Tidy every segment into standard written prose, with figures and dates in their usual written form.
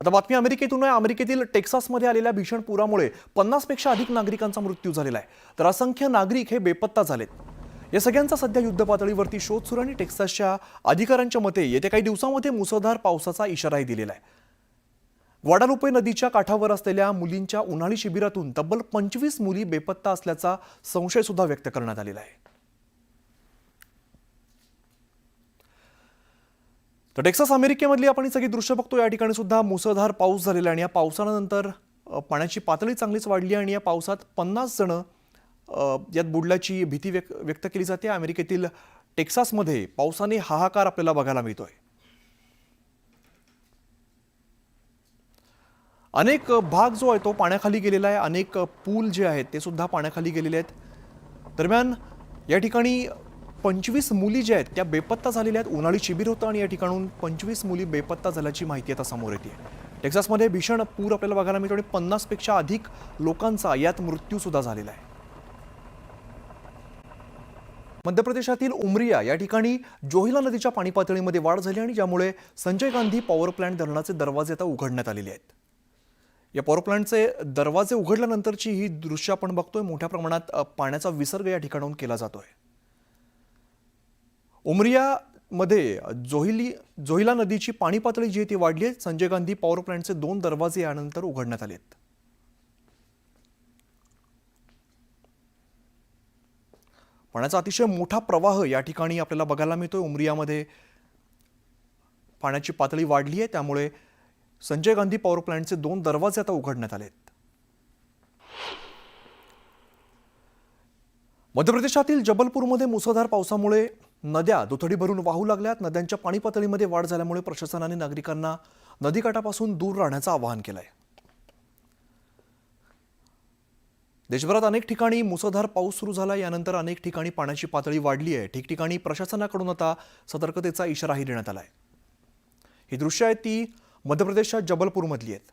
आता बातमी अमेरिकेतून आहे। अमेरिकेतील टेक्सासमध्ये आलेल्या भीषण पुरामुळे 50 पेक्षा अधिक नागरिकांचा मृत्यू झालेला आहे, तर असंख्य नागरिक हे बेपत्ता झालेत। या सगळ्यांचा सध्या युद्ध पातळीवरती शोध सुरू आणि टेक्सासच्या अधिकाऱ्यांच्या मते येत्या काही दिवसांमध्ये मुसळधार पावसाचा इशाराही दिलेला आहे। ग्वाडालुपे नदीच्या काठावर असलेल्या मुलींच्या उन्हाळी शिबिरातून तब्बल 25 मुली बेपत्ता असल्याचा संशय सुद्धा व्यक्त करण्यात आलेला आहे। तर टेक्सास अमेरिकेमधली आपण सगळी दृश्य बघतो। या ठिकाणी सुद्धा मुसळधार पाऊस झालेला आहे आणि या पावसानंतर पाण्याची पातळी चांगलीच वाढली आणि या पावसात 50 जण यात बुडल्याची भीती व्यक्त केली जाते। अमेरिकेतील टेक्सासमध्ये पावसाने हाहाकार आपल्याला बघायला मिळतोय। अनेक भाग जो आहे तो पाण्याखाली गेलेला आहे। अनेक पूल जे आहेत ते सुद्धा पाण्याखाली गेलेले आहेत। दरम्यान या ठिकाणी 25 मुली ज्या आहेत त्या बेपत्ता झालेल्या आहेत। उन्हाळी शिबिर होतं आणि या ठिकाणून 25 मुली बेपत्ता झाल्याची माहिती आता समोर येते। टेक्सासमध्ये भीषण पूर आपल्याला बघायला मिळतो आणि 50 पेक्षा अधिक लोकांचा यात मृत्यू सुद्धा झालेला आहे। मध्य प्रदेशातील उमरिया या ठिकाणी जोहिला नदीच्या पाणी पातळीमध्ये वाढ झाली आणि ज्यामुळे संजय गांधी पॉवर प्लांट धरणाचे दरवाजे आता उघडण्यात आलेले आहेत। या पॉवर प्लांटचे दरवाजे उघडल्यानंतरची ही दृश्य आपण बघतोय। मोठ्या प्रमाणात पाण्याचा विसर्ग या ठिकाणाहून केला जातोय। उमरियामध्ये जोहिला नदीची पाणी पातळी जी ती वाढली आहे। संजय गांधी पॉवर प्लांटचे 2 दरवाजे यानंतर उघडण्यात आलेत। पाण्याचा अतिशय मोठा प्रवाह या ठिकाणी आपल्याला बघायला मिळतोय। उमरियामध्ये पाण्याची पातळी वाढली आहे, त्यामुळे संजय गांधी पॉवर प्लांटचे 2 दरवाजे आता उघडण्यात आलेत। मध्य प्रदेशातील जबलपूरमध्ये मुसळधार पावसामुळे नद्या दुथडी भरून वाहू लागल्यात। नद्यांच्या पाणी पातळीमध्ये वाढ झाल्यामुळे प्रशासनाने नागरिकांना नदीकाठापासून दूर राहण्याचं आवाहन केलंय। देशभरात अनेक ठिकाणी मुसळधार पाऊस सुरू झाला। यानंतर अनेक ठिकाणी पाण्याची पातळी वाढली आहे। ठिकठिकाणी प्रशासनाकडून आता सतर्कतेचा इशाराही देण्यात आलाय। ही दृश्य आहेत ती मध्य प्रदेशच्या जबलपूरमधली आहेत।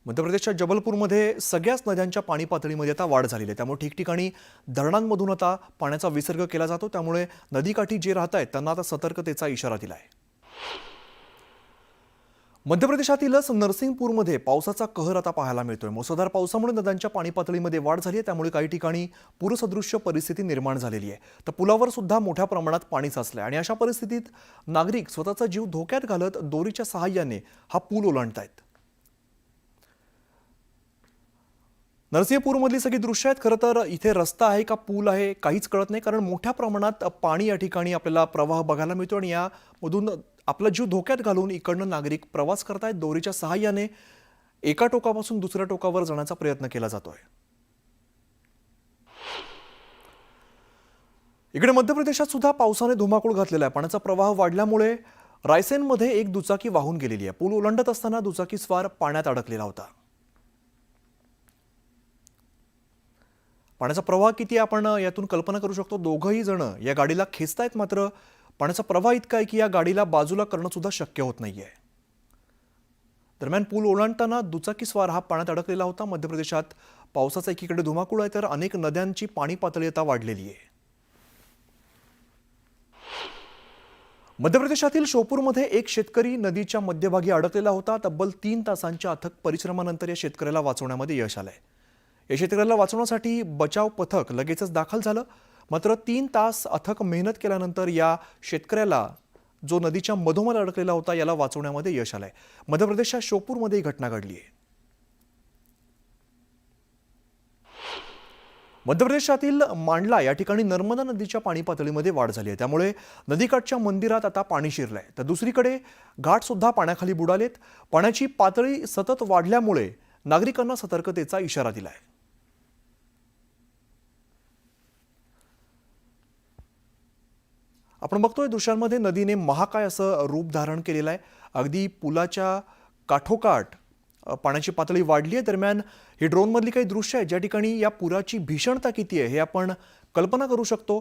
मध्य प्रदेशच्या जबलपूरमध्ये सगळ्याच नद्यांच्या पाणी पातळीमध्ये आता वाढ झालेली आहे, त्यामुळे ठिकठिकाणी धरणांमधून आता पाण्याचा विसर्ग केला जातो। त्यामुळे नदीकाठी जे राहत आहेत त्यांना आता सतर्कतेचा इशारा दिला आहे। मध्य प्रदेशातीलच नरसिंगपूरमध्ये पावसाचा कहर आता पाहायला मिळतोय। मुसळधार पावसामुळे नद्यांच्या पाणी पातळीमध्ये वाढ झाली आहे, त्यामुळे काही ठिकाणी पूरसदृश्य परिस्थिती निर्माण झालेली आहे। तर पुलावर सुद्धा मोठ्या प्रमाणात पाणी साचलंय आणि अशा परिस्थितीत नागरिक स्वतःचा जीव धोक्यात घालत दोरीच्या सहाय्याने हा पूल ओलांडतायत। नरसिंहपूरमधली सगळी दृश्य आहेत। खरं तर इथे रस्ता आहे का पूल आहे काहीच कळत नाही, कारण मोठ्या प्रमाणात पाणी या ठिकाणी आपल्याला प्रवाह बघायला मिळतो आणि यामधून आपला जीव धोक्यात घालून इकडनं नागरिक प्रवास करतायत। दोरीच्या सहाय्याने एका टोकापासून दुसऱ्या टोकावर जाण्याचा प्रयत्न केला जातोय। इकडे मध्य प्रदेशात सुद्धा पावसाने धुमाकूळ घातलेला आहे। पाण्याचा प्रवाह वाढल्यामुळे रायसेनमध्ये एक दुचाकी वाहून गेलेली आहे। पूल ओलांडत असताना दुचाकी स्वार पाण्यात अडकलेला होता। पाण्याचा प्रवाह किती आपण यातून कल्पना करू शकतो। दोघंही जण या गाडीला खेचतायत, मात्र पाण्याचा प्रवाह इतका आहे की या गाडीला बाजूला करणं सुद्धा शक्य होत नाहीये। दरम्यान पूल ओलांडताना दुचाकी स्वार हा पाण्यात अडकलेला होता। मध्य प्रदेशात पावसाचा एकीकडे धुमाकूळ आहे, तर अनेक नद्यांची पाणी पातळी आता वाढलेली आहे। मध्य प्रदेशातील शोपूरमध्ये एक शेतकरी नदीच्या मध्यभागी अडकलेला होता। तब्बल 3 तासांच्या अथक परिश्रमानंतर या शेतकऱ्याला वाचवण्यामध्ये यश आलंय। या शेतकऱ्याला वाचवण्यासाठी बचाव पथक लगेचच दाखल झालं, मात्र 3 तास अथक मेहनत केल्यानंतर या शेतकऱ्याला, जो नदीच्या मधोमध अडकलेला होता, याला वाचवण्यामध्ये यश आलंय। मध्य प्रदेशच्या शोपूरमध्ये ही घटना घडली आहे। मध्य प्रदेशातील मांडला या ठिकाणी नर्मदा नदीच्या पाणी पातळीमध्ये वाढ झाली आहे, त्यामुळे नदीकाठच्या मंदिरात आता पाणी शिरलंय। तर दुसरीकडे घाट सुद्धा पाण्याखाली बुडालेत। पाण्याची पातळी सतत वाढल्यामुळे नागरिकांना सतर्कतेचा इशारा दिलाय। आपण बघतोय दृश्यांमध्ये नदीने महाकाय असं रूप धारण केलेलं आहे। अगदी पुलाच्या काठोकाठ पाण्याची पातळी वाढली आहे। दरम्यान ही ड्रोनमधली काही दृश्य आहे ज्या ठिकाणी या पुराची भीषणता किती आहे हे आपण कल्पना करू शकतो।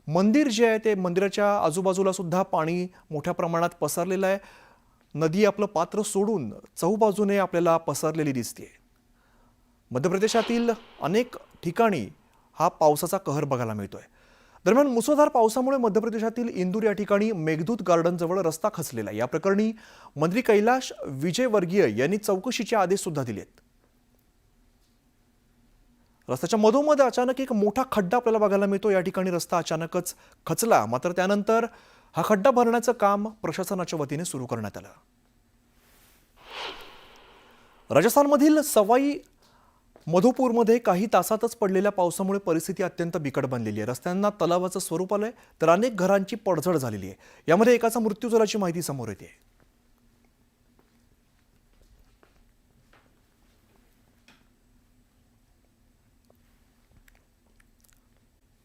मंदिर जे आहे ते मंदिराच्या आजूबाजूला सुद्धा पाणी मोठ्या प्रमाणात पसरलेलं आहे। नदी आपलं पात्र सोडून चहूबाजूने आपल्याला पसरलेली दिसते। मध्य प्रदेशातील अनेक ठिकाणी हा पावसाचा कहर बघायला मिळतोय। दरम्यान मुसळधार पावसामुळे मध्य प्रदेशातील इंदूर या ठिकाणी मेघदूत गार्डनजवळ रस्ता खचलेला आहे. या प्रकरणी मंत्री कैलाश विजयवर्गीय यांनी चौकशीचे आदेश सुद्धा दिलेत. रस्त्याच्या मधोमध अचानक एक मोठा खड्डा आपल्याला बघायला मिळतो. या ठिकाणी रस्ता अचानकच खचला, मात्र त्यानंतर हा खड्डा भरण्याचं काम प्रशासनाच्या वतीने सुरू करण्यात आलं. राजस्थानमधील सवाई मधोपूरमध्ये काही तासातच पडलेल्या पावसामुळे परिस्थिती अत्यंत बिकट बनलेली आहे. रस्त्यांना तलावाचं स्वरूप आलंय, तर अनेक घरांची पडझड झालेली आहे. यामध्ये एकाचा मृत्यू झाल्याची माहिती समोर येते.